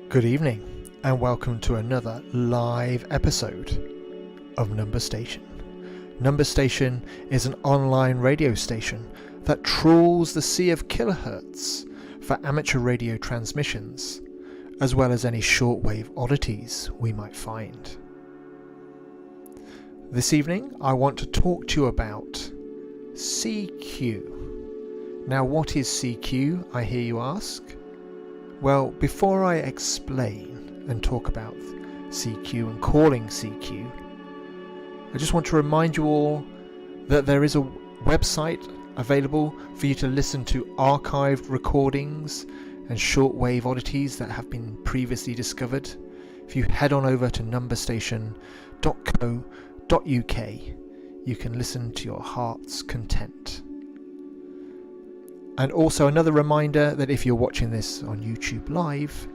Good evening and welcome to another live episode of Number Station. Number Station is an online radio station that trawls the sea of kilohertz for amateur radio transmissions, as well as any shortwave oddities we might find. This evening I want to talk to you about CQ. Now, what is CQ, I hear you ask? Well, before I explain and talk about CQ and calling CQ, I just want to remind you all that there is a website available for you to listen to archived recordings and shortwave oddities that have been previously discovered. If you head on over to numberstation.co.uk, you can listen to your heart's content. And also another reminder that if you're watching this on YouTube Live,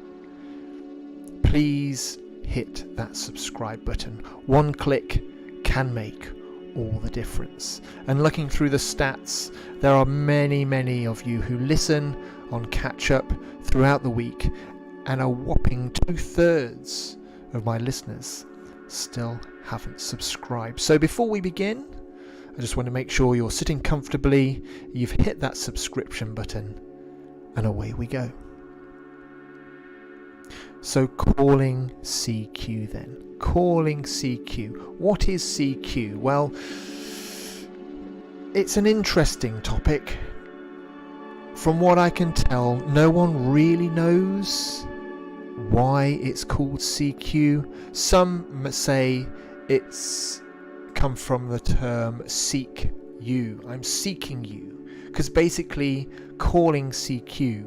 please hit that subscribe button. One click can make all the difference. And looking through the stats, there are many of you who listen on catch up throughout the week, and a whopping 2/3 of my listeners still haven't subscribed. So before we begin, I just want to make sure you're sitting comfortably, you've hit that subscription button, and away we go. So calling CQ then. Calling CQ. What is CQ? Well, it's an interesting topic. From what I can tell, no one really knows why it's called CQ. Some say it's come from the term seek you. I'm seeking you, because basically calling CQ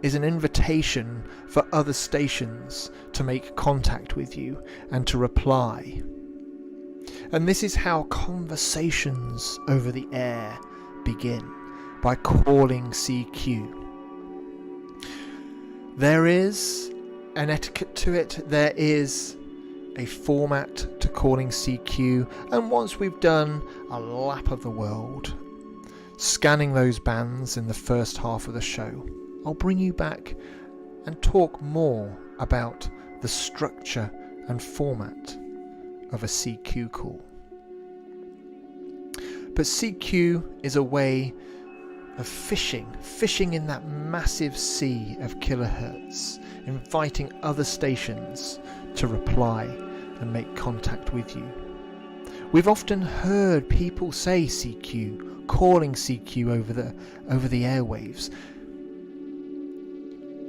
is an invitation for other stations to make contact with you and to reply. And this is how conversations over the air begin, by calling CQ. There is an etiquette to it. There is a format to calling CQ, and once we've done a lap of the world, scanning those bands in the first half of the show, I'll bring you back and talk more about the structure and format of a CQ call. But CQ is a way of fishing in that massive sea of kilohertz, inviting other stations to reply and make contact with you. We've often heard people say CQ, calling CQ over the airwaves,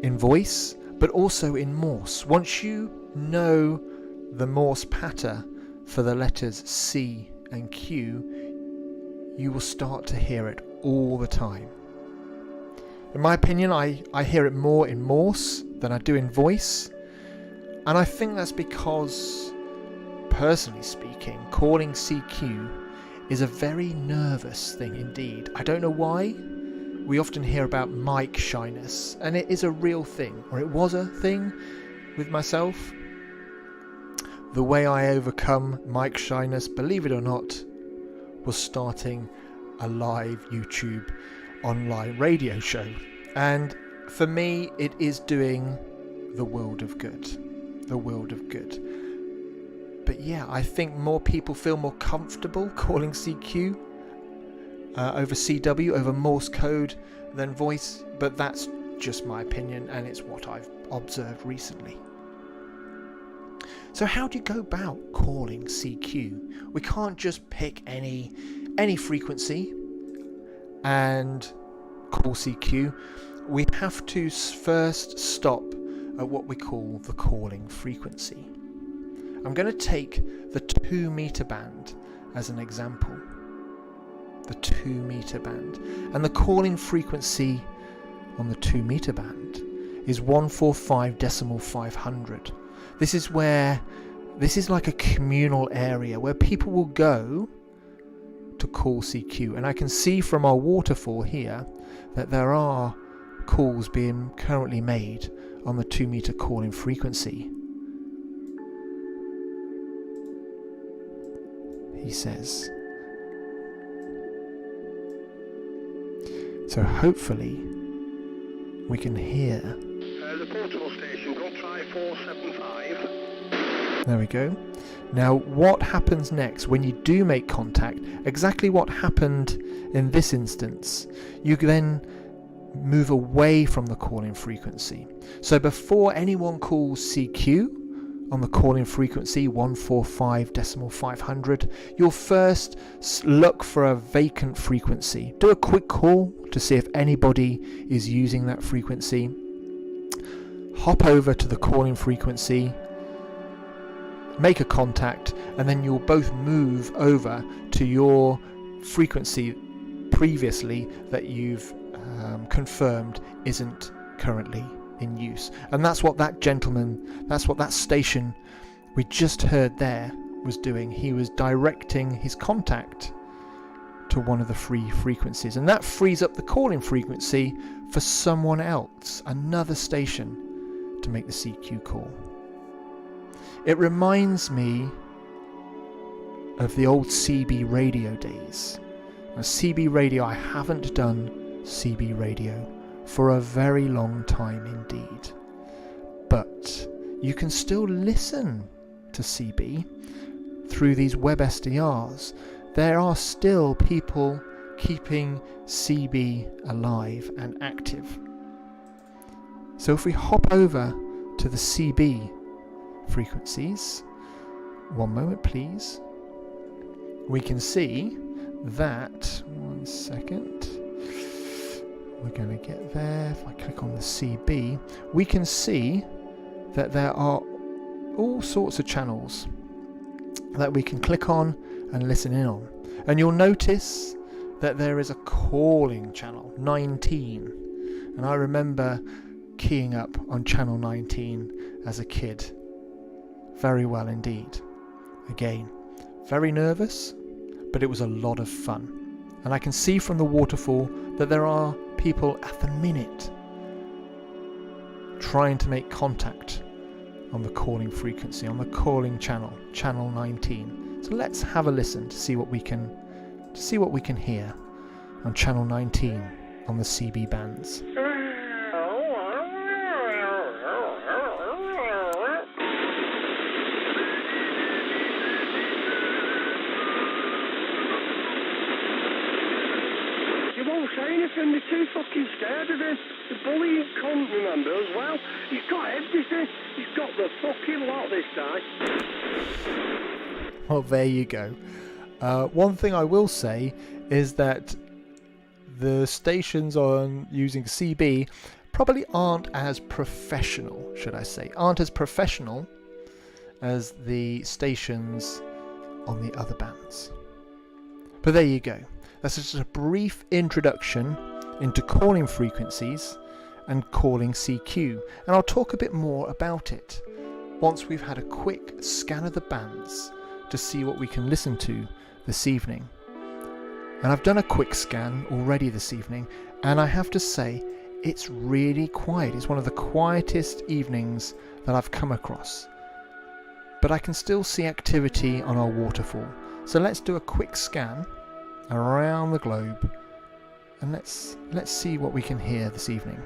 in voice, but also in Morse. Once you know the Morse patter for the letters C and Q, you will start to hear it all the time. In my opinion, I hear it more in Morse than I do in voice, and I think that's because, personally speaking, calling CQ is a very nervous thing indeed. I don't know why. We often hear about mic shyness, and it is a real thing, or it was a thing with myself. The way I overcome mic shyness, believe it or not, was starting a live YouTube online radio show. And for me, it is doing the world of good. The world of good. But yeah, I think more people feel more comfortable calling CQ over CW, over Morse code than voice, but that's just my opinion, and it's what I've observed recently. So how do you go about calling CQ? We can't just pick any frequency and call CQ. We have to first stop at what we call the calling frequency. I'm going to take the 2 meter band as an example. The 2 meter band. And the calling frequency on the 2 meter band is 145.500. This is like a communal area where people will go to call CQ. And I can see from our waterfall here that there are calls being currently made on the 2 meter calling frequency. He says. So hopefully we can hear. The portable station, don't try 475. There we go. Now, what happens next when you do make contact? Exactly what happened in this instance. You then move away from the calling frequency. So before anyone calls CQ on the calling frequency 145.500, you'll first look for a vacant frequency. Do a quick call to see if anybody is using that frequency. Hop over to the calling frequency, make a contact, and then you'll both move over to your frequency previously that you've confirmed isn't currently in use. And that's what that station we just heard there was doing. He was directing his contact to one of the free frequencies, and that frees up the calling frequency for someone else, another station, to make the CQ call. It reminds me of the old CB radio days. Now, CB radio, I haven't done CB radio for a very long time indeed, but you can still listen to CB through these web SDRs. There are still people keeping CB alive and active. So if we hop over to the CB frequencies, one moment please, we can see that, one second, we're going to get there. If I click on the CB, we can see that there are all sorts of channels that we can click on and listen in on. And you'll notice that there is a calling channel 19, and I remember keying up on channel 19 as a kid very well indeed. Again, very nervous, but it was a lot of fun. And I can see from the waterfall that there are people at the minute trying to make contact on the calling frequency, on the calling channel 19. So let's have a listen to see what we can hear on channel 19 on the CB bands. And they're too fucking scared of him. The bully cunt, remember, as well. He's got everything. He's got the fucking lot this time. Well, there you go. One thing I will say is that the stations on using CB probably aren't as professional, should I say, aren't as professional as the stations on the other bands. But there you go. That's just a brief introduction into calling frequencies and calling CQ, and I'll talk a bit more about it once we've had a quick scan of the bands to see what we can listen to this evening. And I've done a quick scan already this evening, and I have to say it's really quiet. It's one of the quietest evenings that I've come across, but I can still see activity on our waterfall. So let's do a quick scan around the globe, and let's see what we can hear this evening.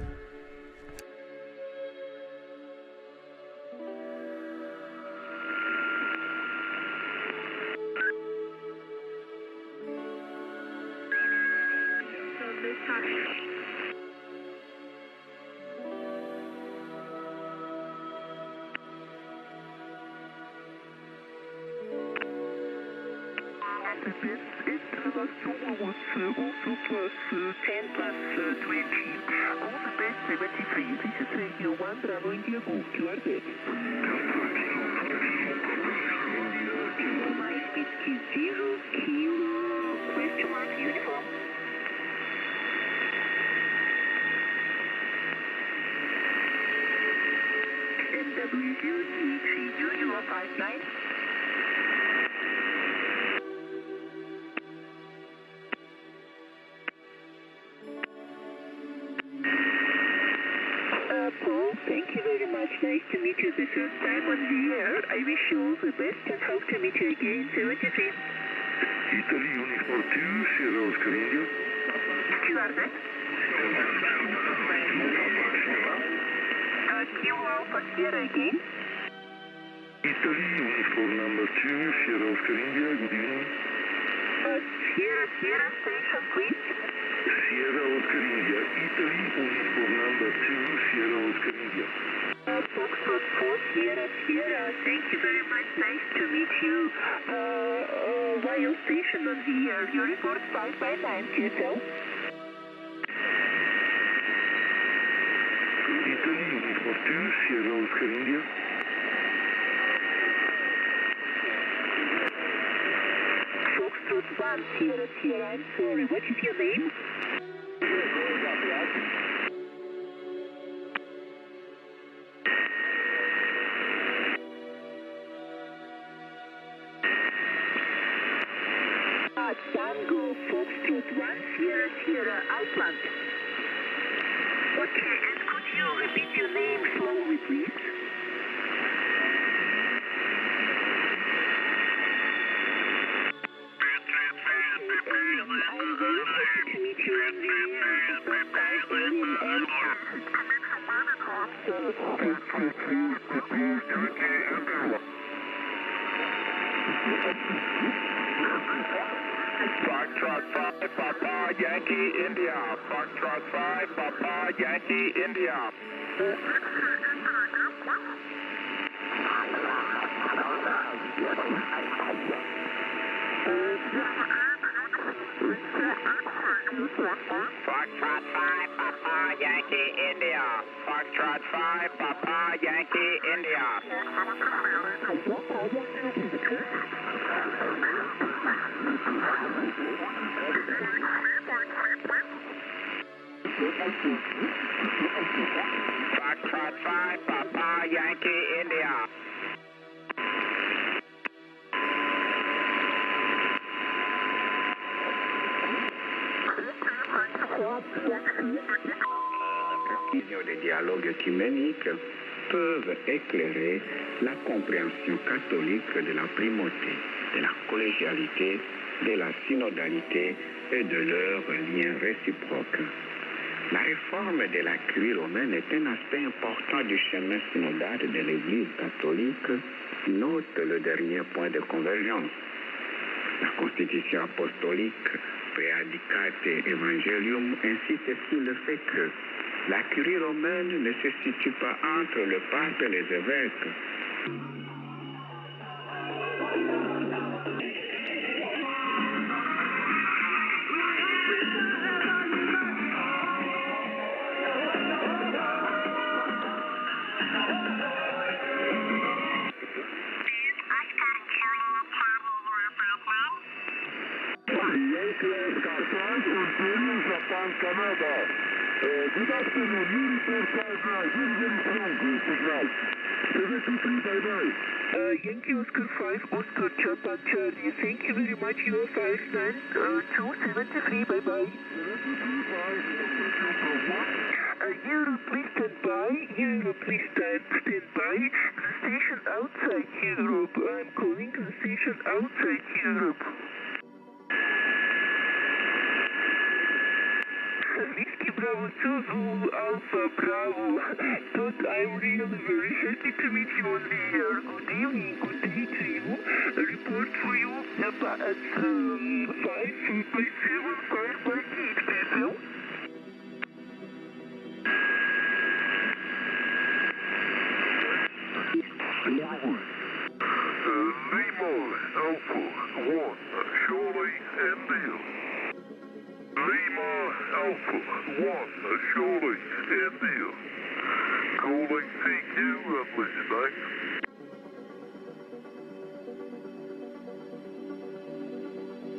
Paul, thank you very much. Nice to meet you the first time on the air. I wish you all the best and hope to meet you again. 73. Italy Uniform 2, Sierra Oscar India. QRZ. Kilo Alpha Sierra again. Italy, uniform number 2, Sierra Oscar India, good evening. Sierra station, please. Sierra Oscar India, Italy, uniform number 2, Sierra Oscar India. Foxtrot 4 Sierra, thank you very much, nice to meet you. While station on the air, you report 559 QSL. Italy, uniform 2, Sierra Oscar India. Foxtrot 1 Sierra, I'm sorry, what is your name? Tango Foxtrot 1 Sierra, Outland. Okay, and could you repeat your name slowly, please? I'm very happy to meet you on the air. Foxtrot 5, Papa Yankee India. Foxtrot 5, Papa Yankee India. Foxtrot 5, Papa Yankee India. Foxtrot 5, Papa Yankee India. Foxtrot 5, Papa Yankee India. Des dialogues œcuméniques peuvent éclairer la compréhension catholique de la primauté, de la collégialité, de la synodalité et de leurs liens réciproques. La réforme de la curie romaine est un aspect important du chemin synodal de l'Église catholique, note le dernier point de convergence. La constitution apostolique Praedicate Evangelium insiste sur le fait que la curie romaine ne se situe pas entre le pape et les évêques. Good afternoon, uniform 5 very, very strong group as well. 73, bye-bye. Yankee Oscar 5, Oscar Japan Charlie, thank you very much, you are 59273, bye-bye. 73, bye. Europe, please stand by. Europe, please stand by. The station outside Europe. I'm calling the station outside Europe. Whiskey Bravo 2 Zulu Alpha Bravo. But I'm really very happy to meet you on the air. Good evening, good day to you. A report for you about 5 by 7, 5 by 8, people. Lima Alpha 1, Charlie India. Lima Alpha 1, Charlie India. Calling CQ and listening.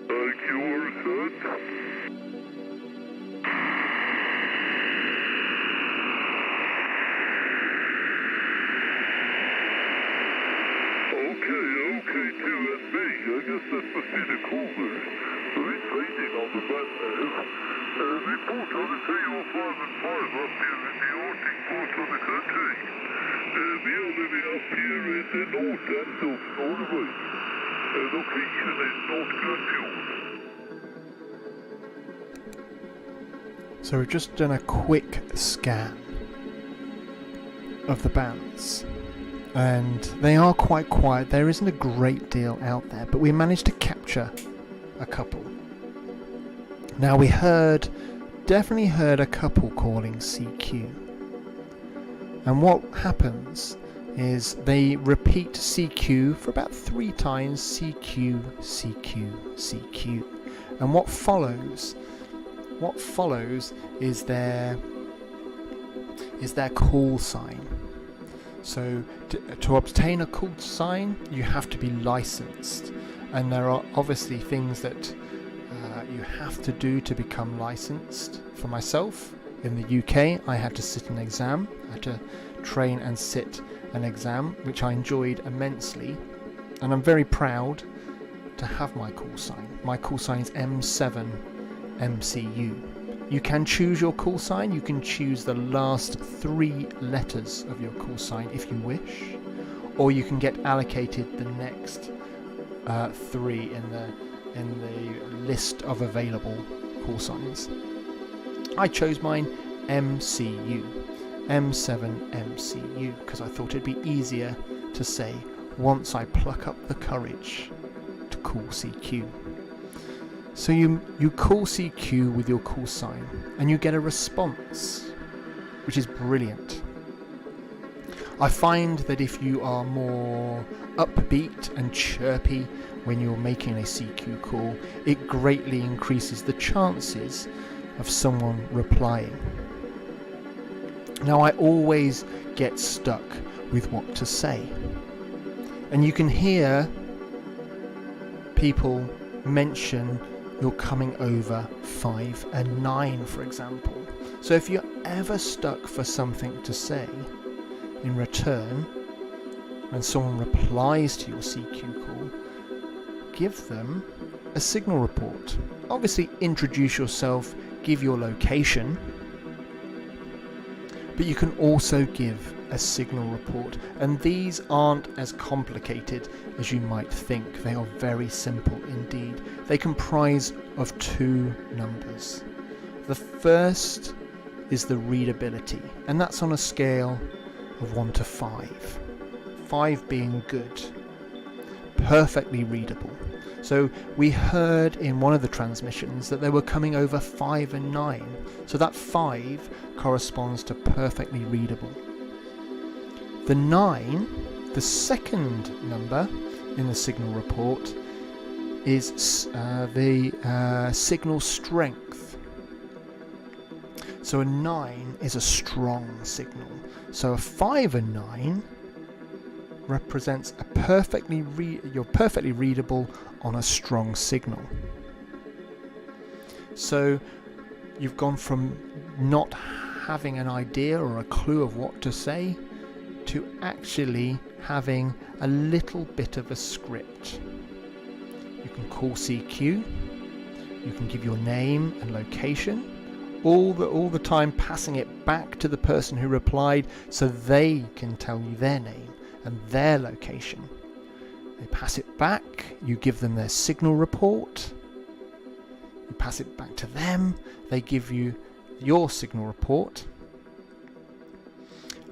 IQ set. Okay, 2SB, I guess that must be the caller. It's raining on the bus now. Report on the 305 and 5 up here in the Arctic part of the country. We are living up here in the north end of Norway. Location is not confused. So we've just done a quick scan of the bands, and they are quite quiet. There isn't a great deal out there, but we managed to capture a couple. Now we definitely heard a couple calling CQ, and what happens is they repeat CQ for about 3 times, CQ, CQ, CQ, and what follows is their call sign. So to obtain a call sign, you have to be licensed, and there are obviously things that you have to do to become licensed. For myself, in the UK, I had to sit an exam. I had to train and sit an exam, which I enjoyed immensely, and I'm very proud to have my call sign. My call sign is M7 MCU. You can choose your call sign. You can choose the last 3 letters of your call sign if you wish, or you can get allocated the next 3 in the list of available call signs. I chose mine MCU, M7 MCU, because I thought it'd be easier to say once I pluck up the courage to call CQ. So you call CQ with your call sign, and you get a response, which is brilliant. I find that if you are more upbeat and chirpy when you're making a CQ call, it greatly increases the chances of someone replying. Now I always get stuck with what to say, and you can hear people mention you're coming over 5 and 9, for example. So if you're ever stuck for something to say in return, when someone replies to your CQ call, give them a signal report. Obviously introduce yourself, give your location, but you can also give a signal report, and these aren't as complicated as you might think. They are very simple indeed. They comprise of 2 numbers. The first is the readability, and that's on a scale of 1 to 5. 5 being good, perfectly readable. So we heard in one of the transmissions that they were coming over 5 and 9. So that 5 corresponds to perfectly readable. The 9, the second number in the signal report, is the signal strength. So a 9 is a strong signal. So a 5 and 9 represents a you're perfectly readable on a strong signal. So you've gone from not having an idea or a clue of what to say to actually having a little bit of a script. You can call CQ, you can give your name and location, all the time passing it back to the person who replied so they can tell you their name and their location. They pass it back, you give them their signal report, you pass it back to them, they give you your signal report,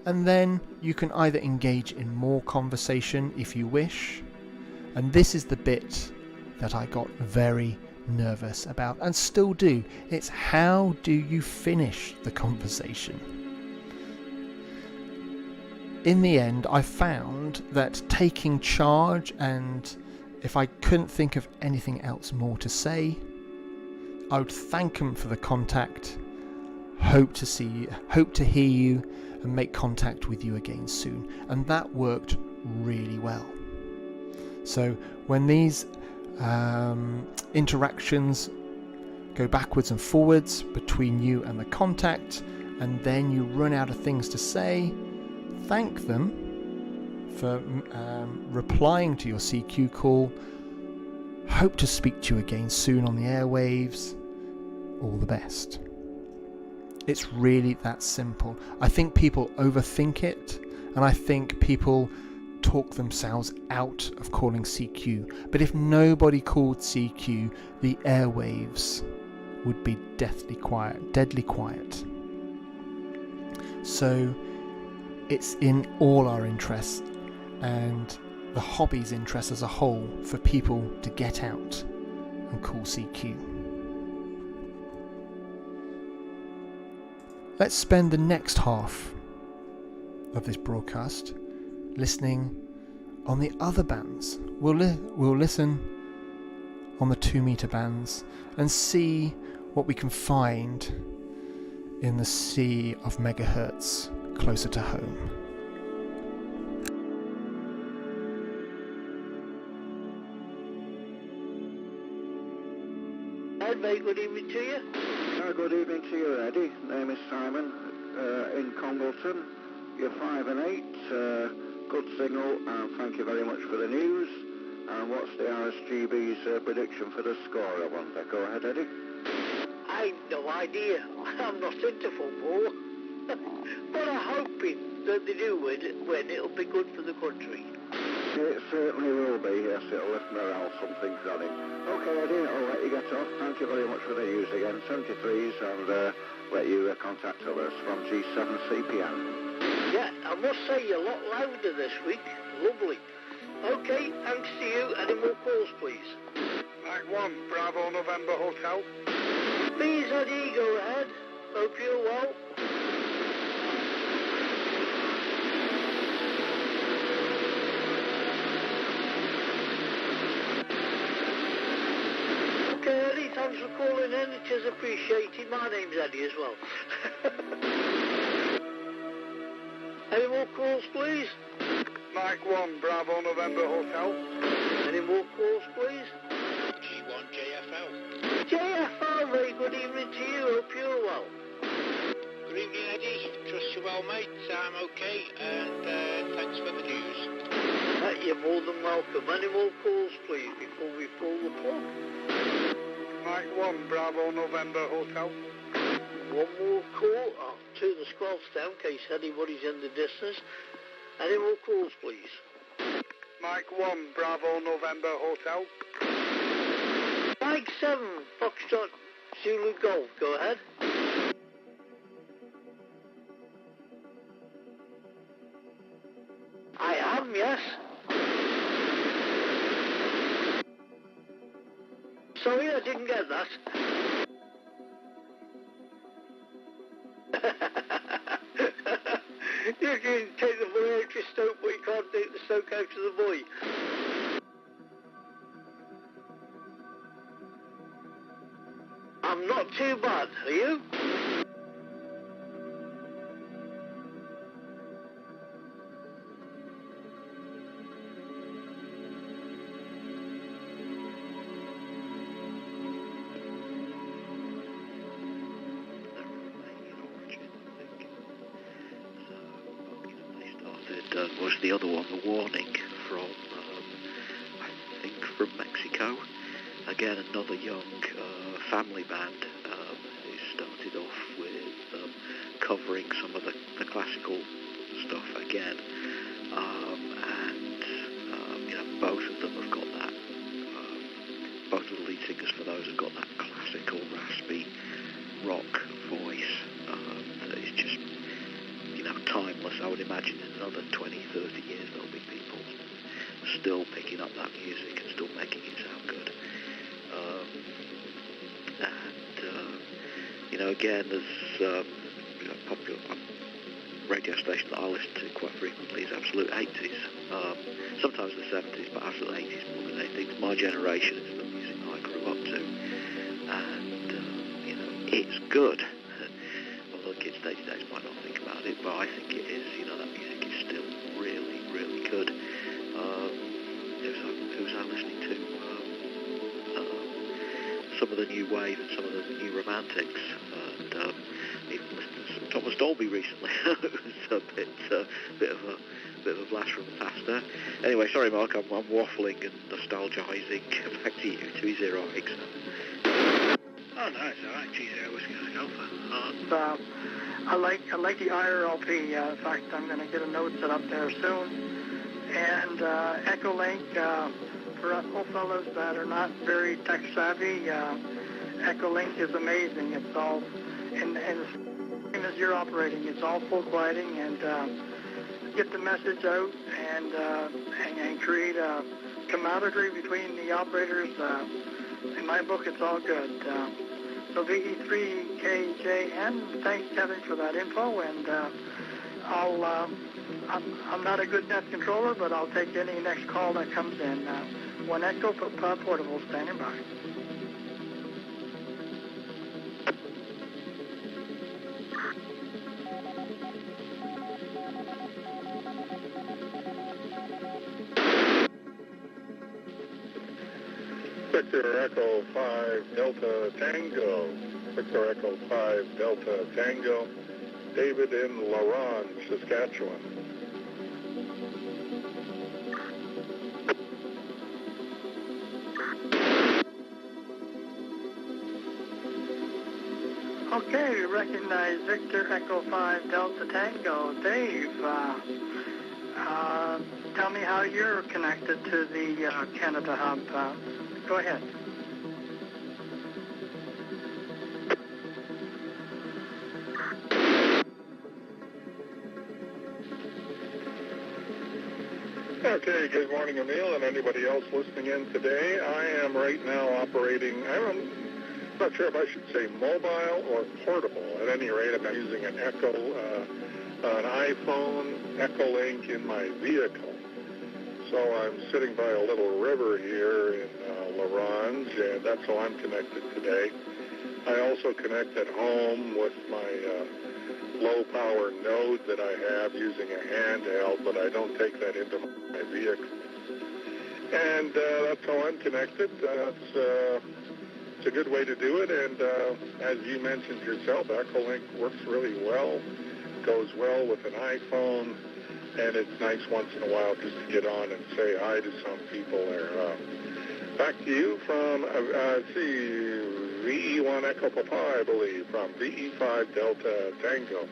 and then you can either engage in more conversation if you wish. And this is the bit that I got very nervous about, and still do. It's how do you finish the conversation? In the end, I found that taking charge, and if I couldn't think of anything else more to say, I would thank them for the contact, hope to hear you, and make contact with you again soon. And that worked really well. So when these interactions go backwards and forwards between you and the contact, and then you run out of things to say, thank them for replying to your CQ call. Hope to speak to you again soon on the airwaves. All the best. It's really that simple. I think people overthink it, and I think people talk themselves out of calling CQ. But if nobody called CQ, the airwaves would be deadly quiet. So it's in all our interests and the hobby's interest as a whole for people to get out and call CQ. Let's spend the next half of this broadcast listening on the other bands. We'll listen on the 2-meter bands and see what we can find in the sea of megahertz closer to home. Mate, good evening to you. Good evening to you, Eddie. Name is Simon, in Congleton. You're 5 and 8. Good signal, and thank you very much for the news. And what's the RSGB's prediction for the score, I wonder? Go ahead, Eddie. I've no idea. I'm not into football. But I'm hoping that they do win. It'll be good for the country. It certainly will be, yes. It'll lift morale, something's on it. Okay, Eddie, I'll let you get off. Thank you very much for the news again. 73s, and let you contact us from G7CPN. Yeah, I must say you're a lot louder this week. Lovely. Okay, thanks to you. Any more calls, please? Mike 1, Bravo November Hotel. Please, Eddie, go ahead. Hope you're well. Okay, Eddie, thanks for calling in. It is appreciated. My name's Eddie as well. Any more calls, please? Mike 1, Bravo November Hotel. Any more calls, please? G1 JFL. JFL, very good evening to you. Hope you're well. Good evening, Eddie. Trust you well, mate. I'm okay, and thanks for the news. You're more than welcome. Any more calls, please, before we pull the plug? Mike 1, Bravo November Hotel. One more call. I'll turn the scrolls down in case anybody's in the distance. Any more calls, please? Mike 1, Bravo November Hotel. Mike 7, Foxtrot Zulu Golf. Go ahead. I am, yes. Sorry, I didn't get that. You can take the boy out to Stoke, but you can't take the Stoke out to the boy. I'm not too bad, are you? Was the other one, the warning from, I think from Mexico. Again, another young family band who started off with covering some of the classical stuff again. Both of them have got that, both of the lead singers for those have got that classical, raspy rock voice that is just, timeless. I would imagine in another 20, 30 years there'll be people still picking up that music and still making it sound good. Again, there's a popular radio station that I listen to quite frequently is Absolute 80s. Sometimes the 70s, but Absolute 80s more than anything. My generation is the music that I grew up to. And, it's good. Although kids these days might not think about it, but I think it is. That music is still really, really good. Who's I listening to? Some of the new wave and some of the new romantics, and even listened to some Thomas Dolby recently. It was a bit of a blast from the past there. Anyway, sorry, Mark, I'm waffling and nostalgising. Back to you, 20X. Oh, no, it's alright. G0 was going to go for. I like the IRLP. In fact, I'm going to get a node set up there soon. And Echolink, for us old fellows that are not very tech savvy, Echolink is amazing. It's all, and the same as you're operating, it's all full gliding, and get the message out and create a camaraderie between the operators, in my book, it's all good. So VE3KJN, thanks Kevin for that info, and I'm not a good net controller, but I'll take any next call that comes in. One Echo Portable standing by. Victor Echo 5 Delta Tango. Victor Echo 5 Delta Tango. David in La Ronge, Saskatchewan. Okay, we recognize Victor Echo 5 Delta Tango. Dave, tell me how you're connected to the Canada Hub. Go ahead. Okay, good morning, Emil, and anybody else listening in today. I am right now operating, I'm not sure if I should say mobile or portable. At any rate, I'm using an Echo, an iPhone Echo Link in my vehicle. So I'm sitting by a little river here in La Ronge, and that's how I'm connected today. I also connect at home with my low-power node that I have using a handheld, but I don't take that into my vehicle. And that's how I'm connected. It's a good way to do it, and as you mentioned yourself, Echolink works really well, goes well with an iPhone, and it's nice once in a while just to get on and say hi to some people there. Back to you from, VE1 Echo Papa, I believe, from VE5 Delta Tango.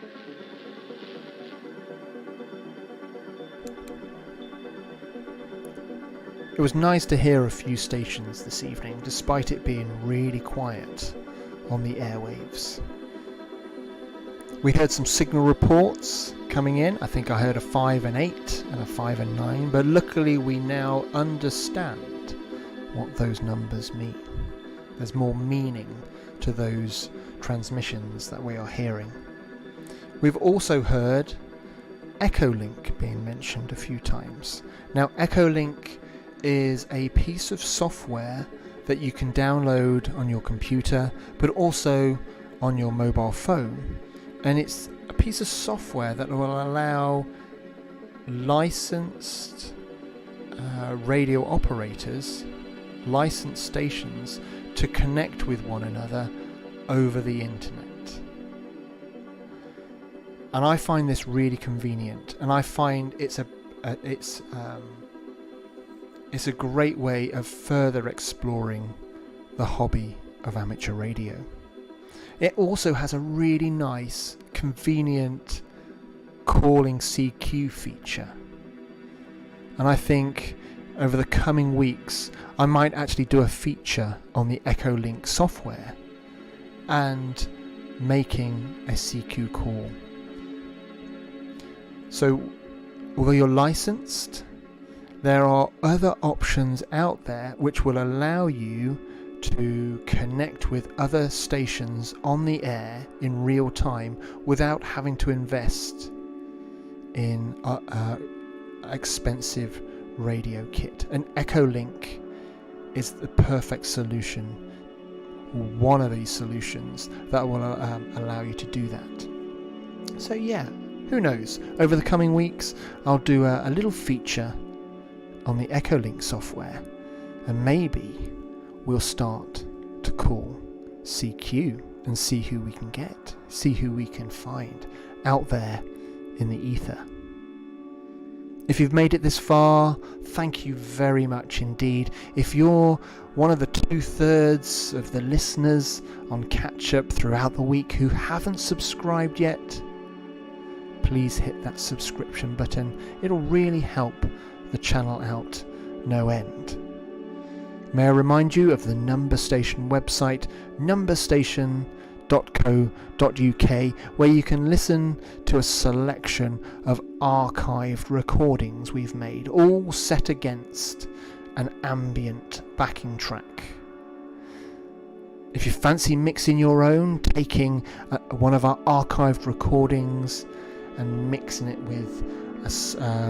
It was nice to hear a few stations this evening, despite it being really quiet on the airwaves. We heard some signal reports coming in. I think I heard a 5 and 8 and a 5 and 9, but luckily we now understand what those numbers mean. There's more meaning to those transmissions that we are hearing. We've also heard Echolink being mentioned a few times. Now, Echolink is a piece of software that you can download on your computer, but also on your mobile phone. And it's a piece of software that will allow licensed radio operators, licensed stations, to connect with one another over the internet. And I find this really convenient, and I find it's a great way of further exploring the hobby of amateur radio. It also has a really nice, convenient calling CQ feature. And I think over the coming weeks, I might actually do a feature on the Echolink software and making a CQ call. So, although you're licensed, there are other options out there which will allow you to connect with other stations on the air in real time without having to invest in expensive radio kit. And Echolink is the perfect solution, one of these solutions that will allow you to do that. So yeah, who knows, over the coming weeks I'll do a little feature on the Echolink software, and maybe we'll start to call CQ and see who we can get, see who we can find out there in the ether. If you've made it this far, thank you very much indeed. If you're one of the 2/3 of the listeners on catch up throughout the week who haven't subscribed yet, please hit that subscription button. It'll really help the channel out no end. May I remind you of the Number Station website, numberstation.co.uk. where you can listen to a selection of archived recordings we've made, all set against an ambient backing track. If you fancy mixing your own, taking one of our archived recordings and mixing it with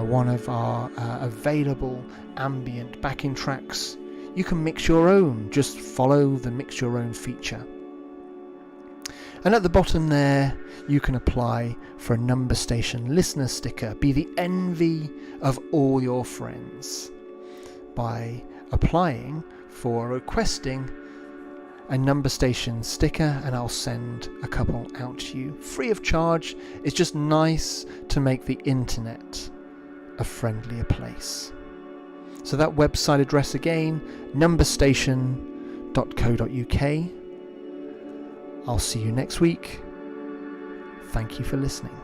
one of our available ambient backing tracks, you can mix your own. Just follow the mix your own feature. And at the bottom there, you can apply for a Number Station listener sticker. Be the envy of all your friends by applying for requesting a Number Station sticker, and I'll send a couple out to you free of charge. It's just nice to make the internet a friendlier place. So that website address again, numberstation.co.uk. I'll see you next week. Thank you for listening.